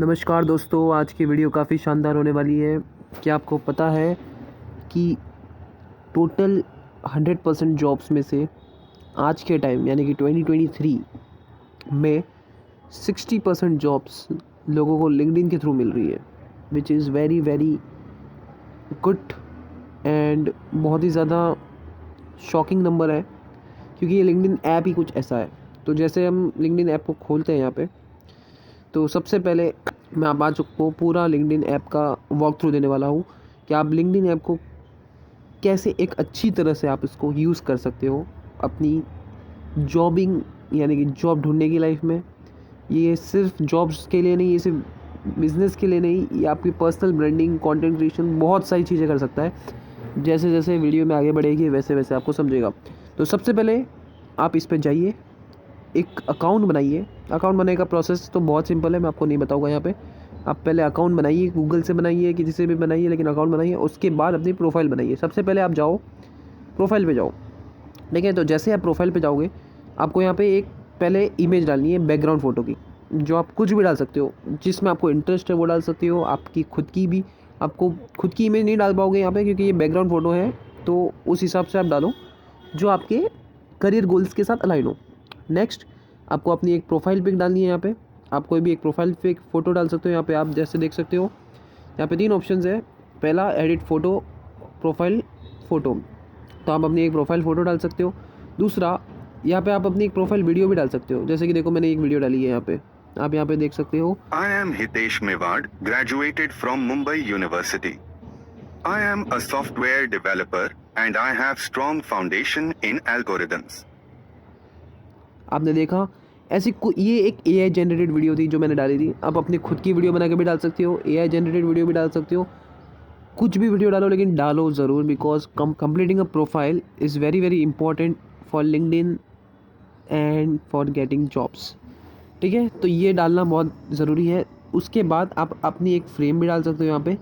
नमस्कार दोस्तों, आज की वीडियो काफ़ी शानदार होने वाली है। क्या आपको पता है कि टोटल 100% जॉब्स में से आज के टाइम यानी कि 2023 में 60% जॉब्स लोगों को लिंक्डइन के थ्रू मिल रही है, which is very very good and बहुत ही ज़्यादा शॉकिंग नंबर है, क्योंकि ये लिंक्डइन ऐप ही कुछ ऐसा है। तो जैसे हम लिंक्डइन ऐप को खोलते हैं यहाँ पे, तो सबसे पहले मैं आप को पूरा लिंक्डइन ऐप का वॉक थ्रू देने वाला हूँ कि आप लिंक्डइन ऐप को कैसे एक अच्छी तरह से आप इसको यूज़ कर सकते हो अपनी जॉबिंग यानी कि जॉब ढूंढने की लाइफ में। ये सिर्फ जॉब्स के लिए नहीं, ये सिर्फ बिज़नेस के लिए नहीं, ये आपकी पर्सनल ब्रांडिंग, कंटेंट क्रिएशन, बहुत सारी चीज़ें कर सकता है। जैसे जैसे वीडियो में आगे बढ़ेगी वैसे वैसे आपको समझेगा। तो सबसे पहले आप इस पर जाइए, एक अकाउंट बनाइए। अकाउंट बनाने का प्रोसेस तो बहुत सिंपल है, मैं आपको नहीं बताऊंगा यहाँ पे। आप पहले अकाउंट बनाइए, गूगल से बनाइए, किसी से भी बनाइए, लेकिन अकाउंट बनाइए। उसके बाद अपनी प्रोफाइल बनाइए। सबसे पहले आप जाओ प्रोफाइल पे जाओ, ठीक है। तो जैसे आप प्रोफाइल पे जाओगे, आपको यहाँ पे एक पहले इमेज डालनी है बैकग्राउंड फ़ोटो की, जो आप कुछ भी डाल सकते हो, जिसमें आपको इंटरेस्ट है वो डाल सकते हो। आपकी खुद की भी, आपको खुद की इमेज नहीं डाल पाओगे यहाँ पे, क्योंकि ये बैकग्राउंड फ़ोटो है। तो उस हिसाब से आप डालो जो आपके करियर गोल्स के साथ अलाइन हो। नेक्स्ट, आपको अपनी एक प्रोफाइल पिक डालनी है। यहाँ पे आप कोई भी एक प्रोफाइल पिक फ़ोटो डाल सकते हो। यहाँ पे आप जैसे देख सकते हो, यहाँ पे 3 ऑप्शंस है। पहला एडिट फ़ोटो, प्रोफाइल फ़ोटो, तो आप अपनी एक प्रोफाइल फ़ोटो डाल सकते हो। दूसरा, यहाँ पे आप अपनी एक प्रोफाइल वीडियो भी डाल सकते हो। जैसे कि देखो, मैंने एक वीडियो डाली है यहाँ पे, आप यहाँ पे देख सकते हो। I am Hitesh Mewad, graduated from Mumbai University. I am a software developer and I have strong foundation in algorithms. आपने देखा, ये एक AI जनरेटेड वीडियो थी जो मैंने डाली थी। आप अपनी खुद की वीडियो बना के भी डाल सकते हो, AI जनरेटेड वीडियो भी डाल सकते हो। कुछ भी वीडियो डालो, लेकिन डालो ज़रूर, because completing a profile is very very important for LinkedIn and for getting jobs, ठीक है। तो ये डालना बहुत ज़रूरी है। उसके बाद आप अपनी एक फ्रेम भी डाल सकते हो। यहाँ पे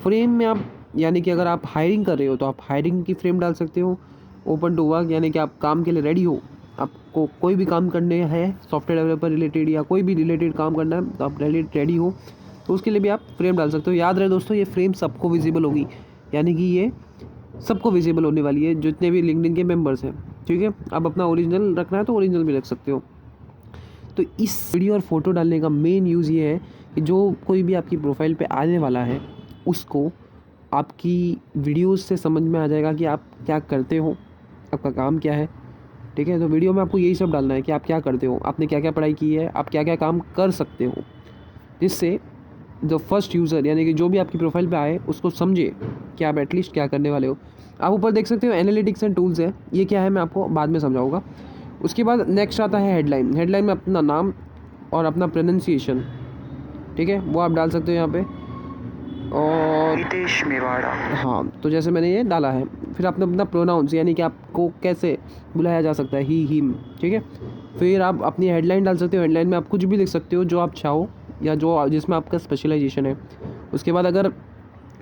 फ्रेम में आप, यानी कि अगर आप हायरिंग कर रहे हो तो आप हायरिंग की फ्रेम डाल सकते हो। ओपन टू वर्क, यानी कि आप काम के लिए रेडी हो, आपको कोई भी काम करने हैं, सॉफ्टवेयर डेवलपर रिलेटेड या कोई भी रिलेटेड काम करना है, तो आप रेडी हो, तो उसके लिए भी आप फ्रेम डाल सकते हो। याद रहे दोस्तों, ये फ्रेम सबको विजिबल होगी, यानी कि ये सबको विजिबल होने वाली है, जितने भी लिंक्डइन के मेंबर्स हैं, ठीक है। अब अपना ओरिजिनल रखना है तो ओरिजिनल भी रख सकते हो। तो इस वीडियो और फोटो डालने का मेन यूज़ ये है कि जो कोई भी आपकी प्रोफाइल पे आने वाला है, उसको आपकी वीडियोस से समझ में आ जाएगा कि आप क्या करते हो, आपका काम क्या है, ठीक है। तो वीडियो में आपको यही सब डालना है कि आप क्या करते हो, आपने क्या क्या पढ़ाई की है, आप क्या क्या काम कर सकते हो, जिससे जो फर्स्ट यूज़र यानी कि जो भी आपकी प्रोफाइल पे आए उसको समझे कि आप एटलीस्ट क्या करने वाले हो। आप ऊपर देख सकते हो एनालिटिक्स एंड टूल्स है, ये क्या है मैं आपको बाद में समझाऊंगा। उसके बाद नेक्स्ट आता है हेडलाइन। हेडलाइन में अपना नाम और अपना प्रोनाउंसिएशन, ठीक है, वो आप डाल सकते हो यहाँ पे। और हितेश मेवाड़ा। हाँ, तो जैसे मैंने ये डाला है। फिर आपने अपना प्रोनाउंस, यानी कि आपको कैसे बुलाया जा सकता है, ही हिम, ठीक है। फिर आप अपनी हेडलाइन डाल सकते हो। हेडलाइन में आप कुछ भी लिख सकते हो जो आप चाहो, या जो जिसमें आपका स्पेशलाइजेशन है। उसके बाद अगर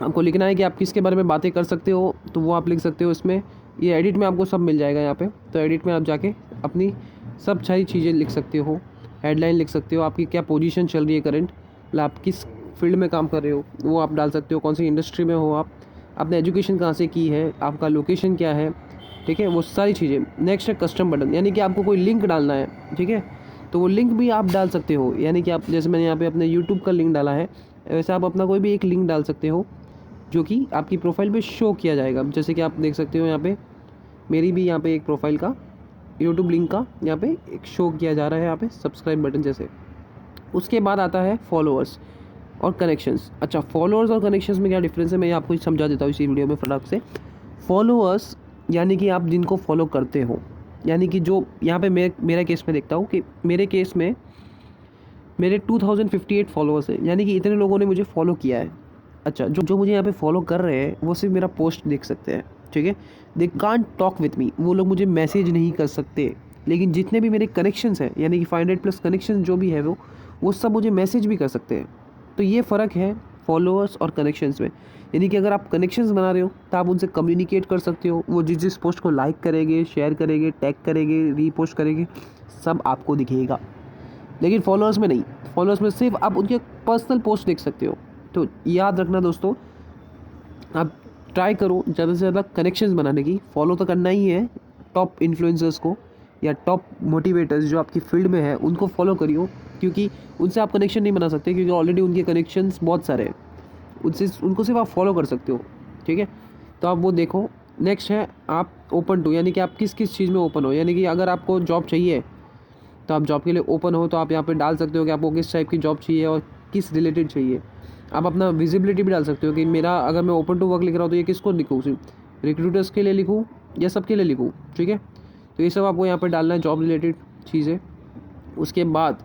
आपको लिखना है कि आप किसके बारे में बातें कर सकते हो, तो वो आप लिख सकते हो इसमें। ये एडिट में आपको सब मिल जाएगा यहाँ पे। तो एडिट में आप जाके अपनी सब सारी चीज़ें लिख सकते हो। हेडलाइन लिख सकते हो, आपकी क्या पोजीशन चल रही है करंट, मतलब आप किस फील्ड में काम कर रहे हो वो आप डाल सकते हो, कौन सी इंडस्ट्री में हो आप, आपने एजुकेशन कहाँ से की है, आपका लोकेशन क्या है, ठीक है, वो सारी चीज़ें। नेक्स्ट है कस्टम बटन, यानी कि आपको कोई लिंक डालना है, ठीक है, तो वो लिंक भी आप डाल सकते हो। यानी कि आप, जैसे मैंने यहाँ पे अपने यूट्यूब का लिंक डाला है, वैसे आप अपना कोई भी एक लिंक डाल सकते हो जो कि आपकी प्रोफाइल पे शो किया जाएगा। जैसे कि आप देख सकते हो यहाँ पे मेरी भी यहाँ पे एक प्रोफाइल का यूट्यूब लिंक का यहाँ पे एक शो किया जा रहा है यहाँ पे सब्सक्राइब बटन जैसे। उसके बाद आता है फॉलोअर्स और कनेक्शंस। अच्छा, फॉलोअर्स और कनेक्शंस में क्या डिफरेंस है, मैं आपको समझा देता हूँ इसी वीडियो में फटाक से। फॉलोअर्स यानी कि आप जिनको फॉलो करते हो, यानी कि जो यहाँ पे मेरा केस में देखता हूँ कि मेरे केस में मेरे 2058 फॉलोअर्स हैं, यानी कि इतने लोगों ने मुझे फॉलो किया है। अच्छा, जो मुझे यहाँ पे फॉलो कर रहे हैं वो सिर्फ मेरा पोस्ट देख सकते हैं, ठीक है। They can't talk with me, वो लोग मुझे मैसेज नहीं कर सकते। लेकिन जितने भी मेरे कनेक्शंस हैं, यानी कि 500+ कनेक्शन जो भी है वो सब मुझे मैसेज भी कर सकते हैं। तो ये फ़र्क है फॉलोअर्स और कनेक्शंस में। यानी कि अगर आप कनेक्शंस बना रहे हो तो आप उनसे कम्युनिकेट कर सकते हो, वो जिस पोस्ट को लाइक करेंगे, शेयर करेंगे, टैग करेंगे, रीपोस्ट करेंगे, सब आपको दिखेगा। लेकिन फॉलोअर्स में नहीं। फॉलोअर्स में सिर्फ आप उनके पर्सनल पोस्ट देख सकते हो। तो याद रखना दोस्तों, आप ट्राई करो ज़्यादा से ज़्यादा कनेक्शंस बनाने की। फॉलो तो करना ही है टॉप इन्फ्लुएंसर्स को या टॉप मोटिवेटर्स जो आपकी फील्ड में है, उनको फॉलो करियो, क्योंकि उनसे आप कनेक्शन नहीं बना सकते, क्योंकि ऑलरेडी उनके कनेक्शंस बहुत सारे हैं। उनको सिर्फ आप फॉलो कर सकते हो, ठीक है। तो आप वो देखो। नेक्स्ट है आप ओपन टू, यानी कि आप किस किस चीज़ में ओपन हो। यानी कि अगर आपको जॉब चाहिए तो आप जॉब के लिए ओपन हो, तो आप यहाँ पे डाल सकते हो कि आपको किस टाइप की जॉब चाहिए और किस रिलेटेड चाहिए। आप अपना विजिबिलिटी भी डाल सकते हो कि मेरा, अगर मैं ओपन टू वर्क लिख रहा हूँ तो ये किसको लिखूँ, सिर्फ रिक्रूटर्स के लिए लिखूँ या सबके लिए लिखूँ, ठीक है। तो ये सब आपको यहाँ पर डालना है, जॉब रिलेटेड चीज़ें। उसके बाद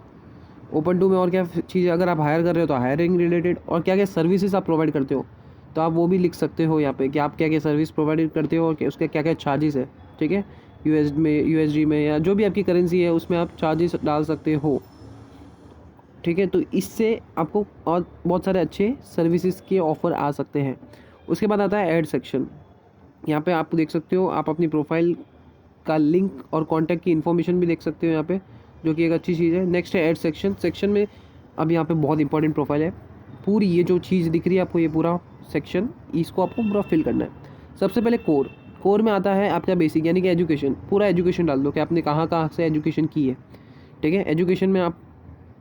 ओपन टू में और क्या चीज़ें, अगर आप हायर कर रहे हो तो हायरिंग रिलेटेड, और क्या क्या सर्विसेज आप प्रोवाइड करते हो, तो आप वो भी लिख सकते हो यहाँ पे कि आप क्या क्या सर्विस प्रोवाइड करते हो और उसके क्या क्या चार्जेस है, ठीक है। यूएसडी में या जो भी आपकी करेंसी है उसमें आप चार्जेस डाल सकते हो, ठीक है। तो इससे आपको और बहुत सारे अच्छे सर्विसेज के ऑफ़र आ सकते हैं। उसके बाद आता है ऐड सेक्शन। यहाँ पे आप देख सकते हो, आप अपनी प्रोफाइल का लिंक और कॉन्टैक्ट की इन्फॉर्मेशन भी देख सकते हो यहाँ पे, जो कि एक अच्छी चीज़ है। नेक्स्ट है ऐड सेक्शन। सेक्शन में अब यहाँ पे बहुत इंपॉर्टेंट प्रोफाइल है। पूरी ये जो चीज़ दिख रही है आपको, ये पूरा सेक्शन, इसको आपको पूरा फिल करना है। सबसे पहले कोर में आता है आपका बेसिक, यानी कि एजुकेशन। पूरा एजुकेशन डाल दो कि आपने कहाँ कहाँ से एजुकेशन की है, ठीक है। एजुकेशन में आप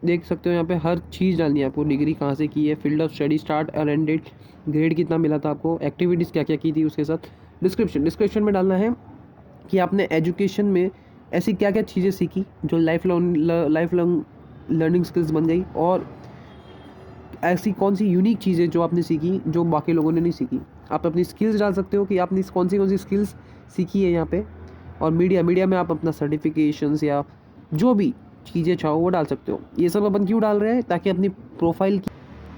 देख सकते हो यहाँ पे हर चीज़ डालनी है आपको। डिग्री कहाँ से की है, फील्ड ऑफ स्टडी, स्टार्ट और एंड डेट, ग्रेड कितना मिला था आपको, एक्टिविटीज़ क्या क्या की थी, उसके साथ डिस्क्रिप्शन में डालना है कि आपने एजुकेशन में ऐसी क्या क्या चीज़ें सीखी जो लाइफ लॉन्ग लर्निंग स्किल्स बन गई, और ऐसी कौन सी यूनिक चीज़ें जो आपने सीखी जो बाकी लोगों ने नहीं सीखी। आप अपनी स्किल्स डाल सकते हो कि आपने कौन सी स्किल्स सीखी है यहाँ पे। और मीडिया में आप अपना सर्टिफिकेशंस या जो भी चीज़ें चाहो वो डाल सकते हो। ये सब अपन क्यों डाल रहे हैं, ताकि अपनी प्रोफाइल की,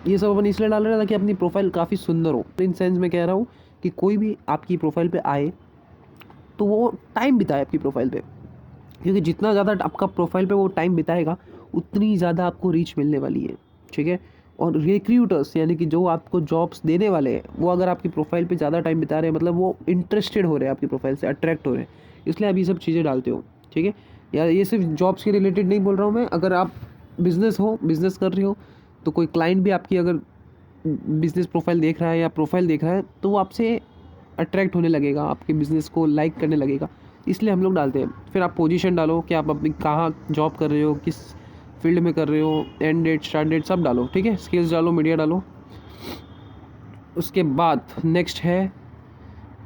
ये सब अपन इसलिए डाल रहे हैं ताकि अपनी प्रोफाइल काफ़ी सुंदर हो। इन सेंस में कह रहा हूँ कि कोई भी आपकी प्रोफाइल पे आए तो वो टाइम बिताए आपकी प्रोफाइल पे, क्योंकि जितना ज़्यादा आपका प्रोफाइल पे वो टाइम बिताएगा उतनी ज़्यादा आपको रीच मिलने वाली है, ठीक है। और रिक्रूटर्स, यानी कि जो आपको जॉब्स देने वाले हैं, वो अगर आपकी प्रोफाइल पे ज़्यादा टाइम बिता रहे हैं, मतलब वो इंटरेस्टेड हो रहे हैं आपकी प्रोफाइल से, अट्रैक्ट हो रहे हैं, इसलिए आप ये सब चीज़ें डालते हो, ठीक है। यार ये सिर्फ जॉब्स के रिलेटेड नहीं बोल रहा हूँ मैं। अगर आप बिज़नेस कर रहे हो तो कोई क्लाइंट भी आपकी अगर बिज़नेस प्रोफाइल देख रहा है या प्रोफाइल देख रहा है तो वो आपसे अट्रैक्ट होने लगेगा, आपके बिज़नेस को लाइक करने लगेगा, इसलिए हम लोग डालते हैं। फिर आप पोजीशन डालो कि आप अपनी कहाँ जॉब कर रहे हो, किस फील्ड में कर रहे हो, एंड डेट, स्टार्ट डेट सब डालो, ठीक है। स्किल्स डालो, मीडिया डालो। उसके बाद नेक्स्ट है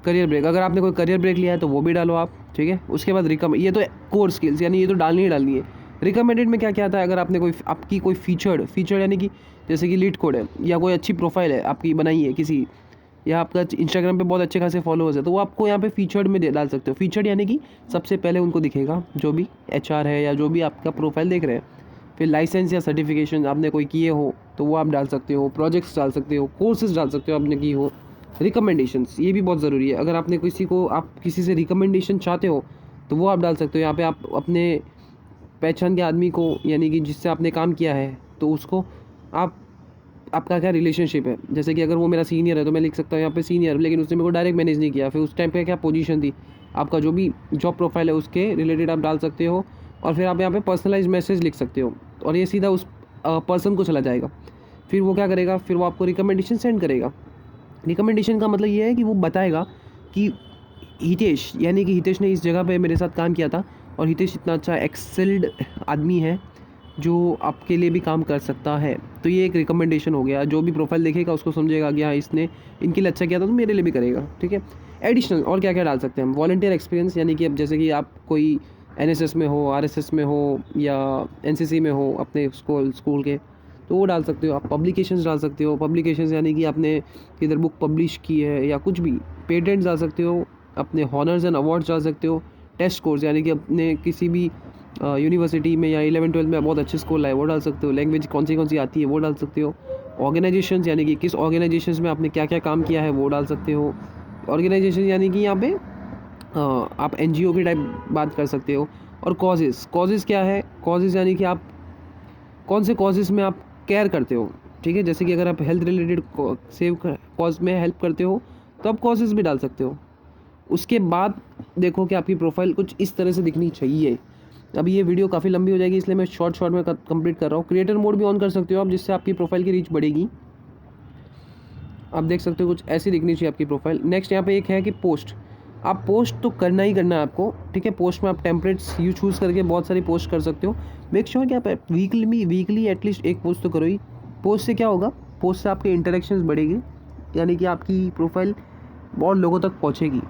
करियर ब्रेक। अगर आपने कोई करियर ब्रेक लिया है तो वो भी डालो आप, ठीक है। उसके बाद ये तो कोर स्किल्स, यानी ये तो डालनी ही डालनी है। रिकमेंडेड में क्या क्या आता है, अगर आपने आपकी कोई फीचर्ड यानी कि जैसे कि लीड कोड है या कोई अच्छी प्रोफाइल है आपकी बनाई है किसी, या आपका इंस्टाग्राम पे बहुत अच्छे खासे फॉलोअर्स है, तो वो आपको यहाँ पे फीचर्ड में डाल सकते हो। फीचर्ड यानी कि सबसे पहले उनको दिखेगा जो भी HR है या जो भी आपका प्रोफाइल देख रहे हैं। फिर लाइसेंस या सर्टिफिकेशन आपने कोई किए हो तो वो आप डाल सकते हो, प्रोजेक्ट्स डाल सकते हो, कोर्सेज डाल सकते हो आपने की हो। रिकमेंडेशंस, ये भी बहुत ज़रूरी है। अगर आपने आप किसी से रिकमेंडेशन चाहते हो तो वो आप डाल सकते हो। यहाँ पे आप अपने पहचान के आदमी को, यानी कि जिससे आपने काम किया है, तो उसको आपका क्या रिलेशनशिप है। जैसे कि अगर वो मेरा सीनियर है तो मैं लिख सकता हूँ यहाँ पे सीनियर, लेकिन उसने मेरे को डायरेक्ट मैनेज नहीं किया, फिर उस टाइम पे क्या पोजीशन थी, आपका जो भी जॉब प्रोफाइल है उसके रिलेटेड आप डाल सकते हो। और फिर आप यहाँ पे पर्सनलाइज मैसेज लिख सकते हो और ये सीधा उस पर्सन को चला जाएगा। फिर वो क्या करेगा, फिर वो आपको रिकमेंडेशन सेंड करेगा। रिकमेंडेशन का मतलब ये है कि वो बताएगा कि हितेश, यानी कि हितेश ने इस जगह पे मेरे साथ काम किया था और हितेश इतना अच्छा एक्सेल्ड आदमी है जो आपके लिए भी काम कर सकता है। तो ये एक रिकमेंडेशन हो गया। जो भी प्रोफाइल देखेगा उसको समझेगा कि हाँ इसने इनके लिए अच्छा किया था तो मेरे लिए भी करेगा, ठीक है। एडिशनल और क्या क्या डाल सकते हैं हम, वॉलंटियर एक्सपीरियंस, यानी कि अब जैसे कि आप कोई NSS में हो, RSS में हो या NCC में हो अपने स्कूल के, तो वो डाल सकते हो। आप पब्लिकेशंस डाल सकते हो। पब्लिकेशंस यानी कि आपने किधर बुक पब्लिश की है या कुछ भी। पेटेंट्स डाल सकते हो, अपने हॉनर्स एंड अवार्ड्स डाल सकते हो। टेस्ट स्कोर्स, यानी कि अपने किसी भी यूनिवर्सिटी में या 11-12 में बहुत अच्छे स्कोर लाए वो डाल सकते हो। लैंग्वेज कौन सी आती है वो डाल सकते हो। ऑर्गेनाइजेशंस, यानी कि किस ऑर्गेनाइजेशंस में आपने क्या क्या काम किया है वो डाल सकते हो। ऑर्गेनाइजेशन यानी कि यहाँ पे आप NGO की टाइप बात कर सकते हो। और कॉजेज़ क्या है, कॉजेज़ यानी कि आप कौन से कॉजेज़ में आप केयर करते हो, ठीक है। जैसे कि अगर आप हेल्थ रिलेटेड सेव कॉज में हेल्प करते हो तो आप कॉजेज़ भी डाल सकते हो। उसके बाद देखो कि आपकी प्रोफाइल कुछ इस तरह से दिखनी चाहिए। अभी ये वीडियो काफ़ी लंबी हो जाएगी, इसलिए मैं शॉर्ट में कंप्लीट कर रहा हूँ। क्रिएटर मोड भी ऑन कर सकते हो आप, जिससे आपकी प्रोफाइल की रीच बढ़ेगी। आप देख सकते हो कुछ ऐसी दिखनी चाहिए आपकी प्रोफाइल। नेक्स्ट यहाँ पे एक है कि पोस्ट, आप पोस्ट तो करना ही करना है आपको, ठीक है। पोस्ट में आप टेम्पलेट्स यू चूज़ करके बहुत सारी पोस्ट कर सकते हो। मेक श्योर कि आप वीकली एटलीस्ट एक पोस्ट तो करो ही। पोस्ट से क्या होगा, पोस्ट से आपके इंटरेक्शंस बढ़ेगी, यानी कि आपकी प्रोफाइल बहुत लोगों तक पहुँचेगी,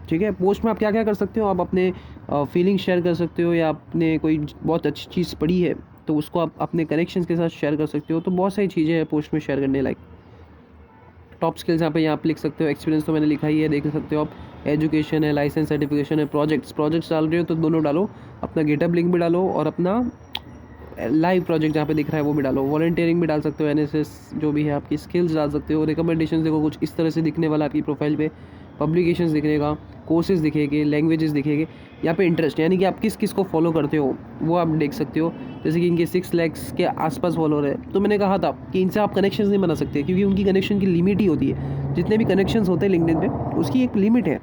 ठीक है। पोस्ट में आप क्या क्या कर सकते हो, आप अपने फीलिंग शेयर कर सकते हो, या आपने कोई बहुत अच्छी चीज़ पढ़ी है तो उसको आप अपने कनेक्शंस के साथ शेयर कर सकते हो। तो बहुत सारी चीज़ें हैं पोस्ट में शेयर करने लायक। टॉप स्किल्स यहाँ पे आप लिख सकते हो। एक्सपीरियंस तो मैंने लिखा ही है, देख सकते हो आप। एजुकेशन है, लाइसेंस, सर्टिफिकेशन है, प्रोजेक्ट्स डाल रहे हो तो दोनों डालो। अपना गेटअप लिंक भी डालो और अपना लाइव प्रोजेक्ट जहाँ पे दिख रहा है वो भी डालो। वॉलंटियरिंग भी डाल सकते हो, एनएसएस जो भी है आपकी स्किल्स डाल सकते हो। रिकमेंडेशन देखो कुछ इस तरह से दिखने वाला आपकी प्रोफाइल पे। पब्लिकेशंस दिखेगा, कोर्सेज दिखेंगे, लैंग्वेजेस दिखेंगे। यहाँ पे इंटरेस्ट यानी कि आप किस किस को फॉलो करते हो वो आप देख सकते हो। जैसे कि इनके 6 लाख के आसपास फॉलोअर है, तो मैंने कहा था कि इनसे आप कनेक्शंस नहीं बना सकते, क्योंकि उनकी कनेक्शन की लिमिट ही होती है। जितने भी कनेक्शंस होते हैं लिंक्डइन पे, उसकी एक लिमिट है।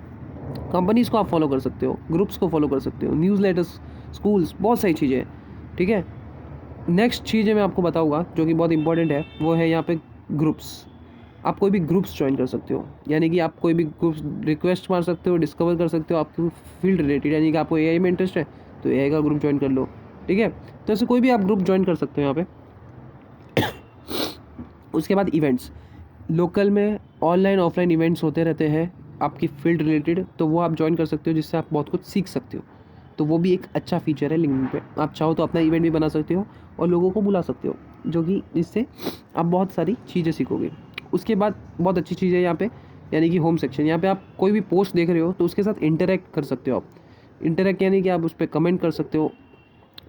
कंपनीज़ को आप फॉलो कर सकते हो, ग्रुप्स को फॉलो कर सकते हो, न्यूज़लेटर्स, स्कूल्स, बहुत सारी चीज़ें हैं, ठीक है। नेक्स्ट चीज़ें मैं आपको बताऊंगा जो कि बहुत इंपॉर्टेंट है, वो है यहाँ पे ग्रुप्स। आप कोई भी ग्रुप्स ज्वाइन कर सकते हो, यानी कि आप कोई भी ग्रुप्स रिक्वेस्ट मार सकते हो, डिस्कवर कर सकते हो आपकी फील्ड रिलेटेड। यानी कि आपको एआई में इंटरेस्ट है तो एआई का ग्रुप ज्वाइन कर लो, ठीक है। तो ऐसे कोई भी आप ग्रुप ज्वाइन कर सकते हो यहाँ पे। उसके बाद इवेंट्स, लोकल में ऑनलाइन ऑफलाइन इवेंट्स होते रहते हैं आपकी फील्ड रिलेटेड, तो वो आप ज्वाइन कर सकते हो, जिससे आप बहुत कुछ सीख सकते हो। तो वो भी एक अच्छा फीचर है लिंक्डइन पे। आप चाहो तो अपना इवेंट भी बना सकते हो और लोगों को बुला सकते हो, जो कि जिससे आप बहुत सारी चीज़ें सीखोगे। उसके बाद बहुत अच्छी चीज़ है यहाँ पे, यानी कि होम सेक्शन। यहाँ पे आप कोई भी पोस्ट देख रहे हो तो उसके साथ इंटरेक्ट कर सकते हो आप। इंटरेक्ट यानी कि आप उस पर कमेंट कर सकते हो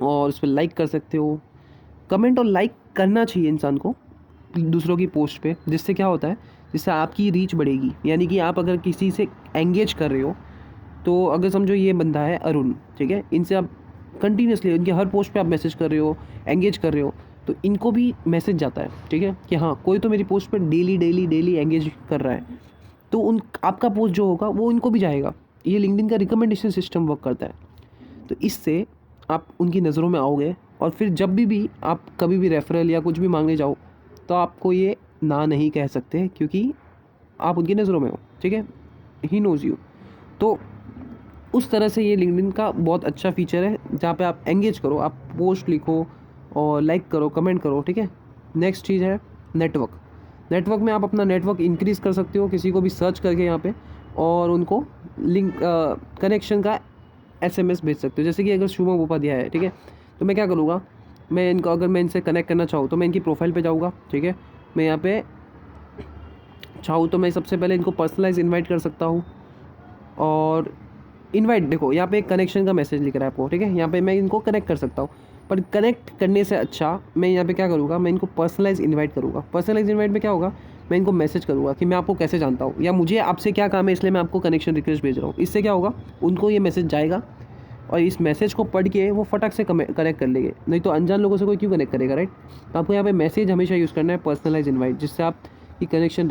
और उस पर लाइक कर सकते हो। कमेंट और लाइक करना चाहिए इंसान को दूसरों की पोस्ट पे, जिससे क्या होता है, जिससे आपकी रीच बढ़ेगी। यानी कि आप अगर किसी से एंगेज कर रहे हो, तो अगर समझो ये बंदा है अरुण, ठीक है, इनसे आप कंटिन्यूसली इनके हर पोस्ट पे आप मैसेज कर रहे हो, एंगेज कर रहे हो, तो इनको भी मैसेज जाता है, ठीक है, कि हाँ कोई तो मेरी पोस्ट पे डेली एंगेज कर रहा है, तो उन आपका पोस्ट जो होगा वो इनको भी जाएगा। ये लिंक्डइन का रिकमेंडेशन सिस्टम वर्क करता है। तो इससे आप उनकी नज़रों में आओगे, और फिर जब भी आप कभी भी रेफरल या कुछ भी मांगने जाओ तो आपको ये ना नहीं कह सकते, क्योंकि आप उनकी नज़रों में हो, ठीक है, ही नोज़ यू। तो उस तरह से ये लिंक्डइन का बहुत अच्छा फीचर है, जहाँ पे आप एंगेज करो, आप पोस्ट लिखो और लाइक करो, कमेंट करो, ठीक है। नेक्स्ट चीज़ है नेटवर्क में आप अपना नेटवर्क इंक्रीज़ कर सकते हो, किसी को भी सर्च करके यहाँ पे, और उनको लिंक कनेक्शन का एसएमएस भेज सकते हो। जैसे कि अगर शुभम उपाध्याय है, ठीक है, तो मैं क्या करूँगा, मैं इनको अगर मैं इनसे कनेक्ट करना चाहूँ तो मैं इनकी प्रोफाइल पे जाऊँगा, ठीक है। मैं यहाँ पे चाहूँ तो मैं सबसे पहले इनको पर्सनलाइज इन्वाइट कर सकता हूँ, और इनवाइट देखो यहाँ पे एक कनेक्शन का मैसेज लिख रहा है आपको, ठीक है। यहाँ पे मैं इनको कनेक्ट कर सकता हूँ, पर कनेक्ट करने से अच्छा मैं यहाँ पे क्या करूँगा, मैं इनको पर्सनलाइज इनवाइट करूँगा। पर्सनलाइज इनवाइट में क्या होगा, मैं इनको मैसेज करूँगा कि मैं आपको कैसे जानता हूँ, या मुझे आपसे क्या काम है, इसलिए मैं आपको कनेक्शन रिक्वेस्ट भेज रहा हूँ। इससे क्या होगा, उनको ये मैसेज जाएगा और इस मैसेज को पढ़ के वो फटाक से कनेक्ट कर लेंगे। नहीं तो अनजान लोगों से कोई क्यों कनेक्ट करेगा, राइट। तो आपको यहाँ पे मैसेज हमेशा यूज़ करना है, पर्सनलाइज इनवाइट, जिससे आपकी कनेक्शन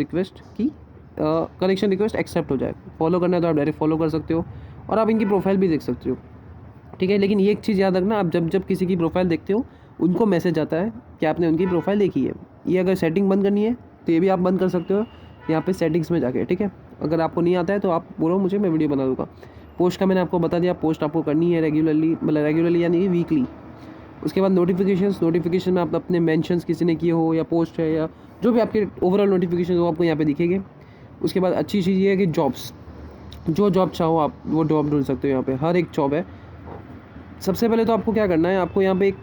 रिक्वेस्ट एक्सेप्ट हो जाए। फॉलो करना है तो आप डायरेक्ट फॉलो कर सकते हो, और आप इनकी प्रोफाइल भी देख सकते हो, ठीक है। लेकिन ये एक चीज़ याद रखना, आप जब किसी की प्रोफाइल देखते हो उनको मैसेज आता है कि आपने उनकी प्रोफाइल देखी है। ये अगर सेटिंग बंद करनी है तो ये भी आप बंद कर सकते हो यहाँ पे सेटिंग्स में जाके, ठीक है। अगर आपको नहीं आता है तो आप बोलो मुझे, मैं वीडियो बना दूँगा। पोस्ट का मैंने आपको बता दिया, पोस्ट आपको करनी है रेगुलरली यानी कि वीकली। उसके बाद नोटिफिकेशन में आप अपने मेंशंस किसी ने किए हो, या पोस्ट है, या जो भी आपके ओवरऑल नोटिफिकेशन वो आपको यहाँ पे दिखेंगे। उसके बाद अच्छी चीज़ ये है कि जॉब्स, जो जॉब चाहो आप वो जॉब ढूंढ सकते हो। यहाँ पे हर एक जॉब है। सबसे पहले तो आपको क्या करना है, आपको यहाँ पे एक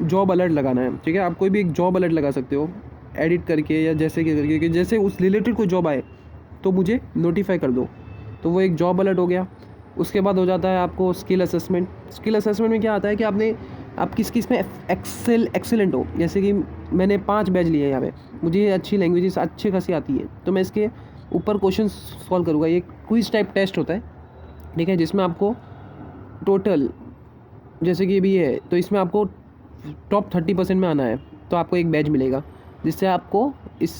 जॉब अलर्ट लगाना है, ठीक है। आप कोई भी एक जॉब अलर्ट लगा सकते हो एडिट करके, या जैसे कि करके कि जैसे उस रिलेटेड कोई जॉब आए तो मुझे नोटिफाई कर दो, तो वो एक जॉब अलर्ट हो गया। उसके बाद हो जाता है आपको स्किल असेसमेंट में क्या आता है कि आप किस में एक्सेलेंट हो। जैसे कि मैंने 5 बैच लिए हैं यहाँ पे, मुझे अच्छी लैंग्वेजेस अच्छी खासी आती है, तो मैं इसके ऊपर क्वेश्चन सॉल्व करूँगा। ये क्विज टाइप टेस्ट होता है, ठीक है, जिसमें आपको टोटल, जैसे कि अभी है तो इसमें आपको टॉप 30% में आना है, तो आपको एक बैच मिलेगा, जिससे आपको इस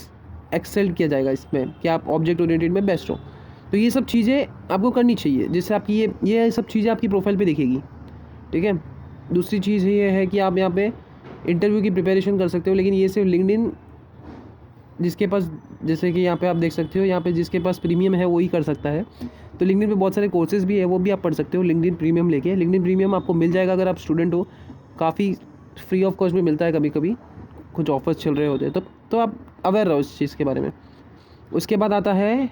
एक्सेल किया जाएगा इसमें कि आप ऑब्जेक्ट ओरिएंटेड में बेस्ट हो। तो ये सब चीज़ें आपको करनी चाहिए, जिससे आपकी ये सब चीज़ें आपकी प्रोफाइल पे दिखेगी, ठीक है। दूसरी चीज़ ये है कि आप यहाँ पे इंटरव्यू की प्रिपरेशन कर सकते हो, लेकिन ये सिर्फ लिंक्डइन जिसके पास, जैसे कि यहाँ पे आप देख सकते हो, यहाँ पे जिसके पास प्रीमियम है वो ही कर सकता है। तो लिंक्डइन पे बहुत सारे कोर्सेज़ भी है, वो भी आप पढ़ सकते हो लिंक्डइन प्रीमियम लेके। लिंक्डइन प्रीमियम आपको मिल जाएगा अगर आप स्टूडेंट हो, काफ़ी फ्री ऑफ कॉस्ट में मिलता है, कभी कभी कुछ ऑफर्स चल रहे होते हैं, तो आप अवेयर रहो इस चीज़ के बारे में। उसके बाद आता है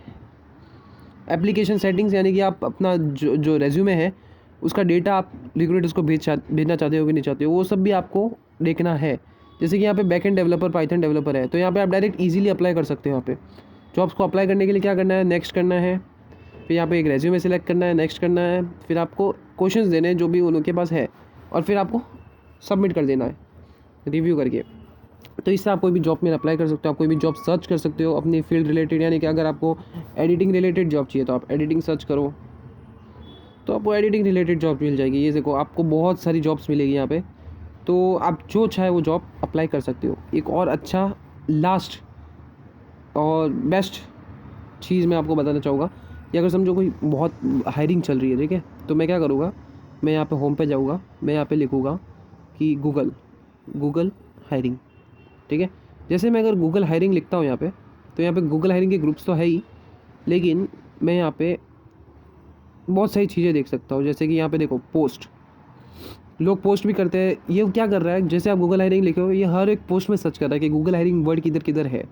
एप्लीकेशन सेटिंग्स, यानी कि आप अपना जो रेज्यूमे है उसका डेटा आप रिक्रूटर्स को भेजना चाहते हो कि नहीं चाहते हो, वो सब भी आपको देखना है। जैसे कि यहाँ पे बैकएंड डेवलपर, पाइथन डेवलपर है, तो यहाँ पे आप डायरेक्ट इजीली अप्लाई कर सकते हो। यहाँ पे जॉब्स को अप्लाई करने के लिए क्या करना है, नेक्स्ट करना है, फिर यहाँ पे एक रेज्यूमे सेलेक्ट करना है, नेक्स्ट करना है, फिर आपको क्वेश्चंस देने हैं जो भी उनके पास है, और फिर आपको सबमिट कर देना है रिव्यू करके। तो इससे आप कोई भी जॉब में अप्लाई कर सकते हो, आप कोई भी जॉब सर्च कर सकते हो अपनी फील्ड रिलेटेड। यानी कि अगर आपको एडिटिंग रिलेटेड जॉब चाहिए तो आप एडिटिंग सर्च करो, तो आपको एडिटिंग रिलेटेड जॉब मिल जाएगी। ये देखो, आपको बहुत सारी जॉब्स मिलेगी यहाँ पे, तो आप जो चाहे वो जॉब अप्लाई कर सकते हो। एक और अच्छा लास्ट और बेस्ट चीज़ मैं आपको बताना चाहूँगा कि अगर समझो कोई बहुत हायरिंग चल रही है, ठीक है, तो मैं क्या करूँगा, मैं यहाँ पे होम पे जाऊँगा, मैं यहाँ पे लिखूँगा कि गूगल हायरिंग, ठीक है। जैसे मैं अगर गूगल हायरिंग लिखता हूँ यहाँ पे, तो यहाँ पे गूगल हायरिंग के ग्रुप्स तो है ही, लेकिन मैं यहाँ पे बहुत सारी चीज़ें देख सकता हूँ। जैसे कि यहाँ पे देखो, पोस्ट, लोग पोस्ट भी करते हैं। ये क्या कर रहा है, जैसे आप गूगल हायरिंग लिखे हो, ये हर एक पोस्ट में सर्च कर रहा है कि गूगल हायरिंग वर्ड किधर किधर है,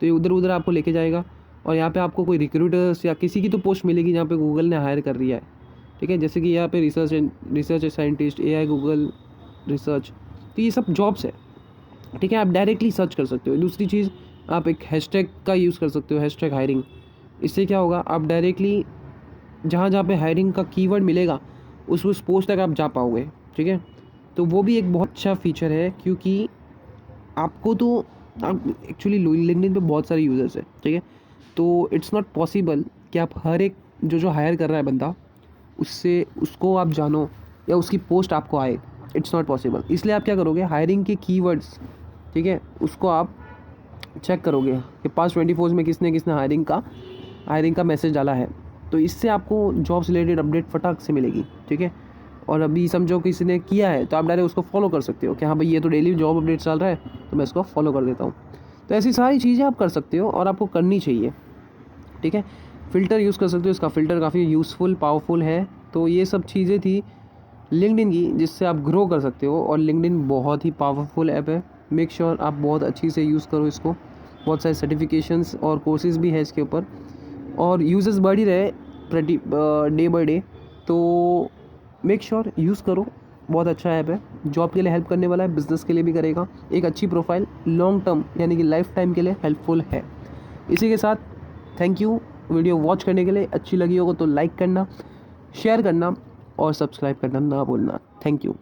तो ये उधर उधर आपको लेके जाएगा। और यहाँ पे आपको कोई रिक्रूटर्स या किसी की तो पोस्ट मिलेगी जहाँ पे गूगल ने हायर कर दिया है, ठीक है। जैसे कि यहाँ पे research scientist, AI Google research, तो ये सब जॉब्स है, ठीक है। आप डायरेक्टली सर्च कर सकते हो। दूसरी चीज़, आप एक हैशटैग का यूज़ कर सकते हो, हैशटैग हायरिंग। इससे क्या होगा, आप डायरेक्टली जहाँ जहाँ पे हायरिंग का कीवर्ड मिलेगा उस पोस्ट तक आप जा पाओगे, ठीक है। तो वो भी एक बहुत अच्छा फीचर है, क्योंकि आपको तो आप एक्चुअली लिंक्डइन पे बहुत सारे यूज़र्स हैं, ठीक है। तो इट्स नॉट पॉसिबल कि आप हर एक जो हायर कर रहा है बंदा, उसको आप जानो या उसकी पोस्ट आपको आए, इट्स नॉट पॉसिबल। इसलिए आप क्या करोगे, हायरिंग के कीवर्ड्स, ठीक है, उसको आप चेक करोगे कि पास्ट 24 में किसने हायरिंग का मैसेज डाला है। तो इससे आपको जॉब्स रिलेटेड अपडेट फटाक से मिलेगी, ठीक है। और अभी समझो किसी ने किया है तो आप डायरेक्ट उसको फॉलो कर सकते हो कि हाँ भाई ये तो डेली जॉब अपडेट चल रहा है, तो मैं इसको फॉलो कर देता हूँ। तो ऐसी सारी चीज़ें आप कर सकते हो और आपको करनी चाहिए, ठीक है। फ़िल्टर यूज़ कर सकते हो, इसका फ़िल्टर काफ़ी यूज़फुल पावरफुल है। तो ये सब चीज़ें थी लिंक्डइन की, जिससे आप ग्रो कर सकते हो। और लिंक्डइन बहुत ही पावरफुल ऐप है, मेक श्योर आप बहुत अच्छी से यूज़ करो इसको। बहुत सारे सर्टिफिकेशंस और कोर्सेज़ भी है इसके ऊपर, और यूज़र्स बढ़ ही रहे डे बाई डे। तो मेक श्योर यूज़ करो, बहुत अच्छा ऐप है, जॉब के लिए हेल्प करने वाला है, बिज़नेस के लिए भी करेगा। एक अच्छी प्रोफाइल लॉन्ग टर्म यानी कि लाइफ टाइम के लिए हेल्पफुल है। इसी के साथ थैंक यू वीडियो वॉच करने के लिए। अच्छी लगी होगा तो लाइक करना, शेयर करना और सब्सक्राइब करना ना भूलना। Thank you.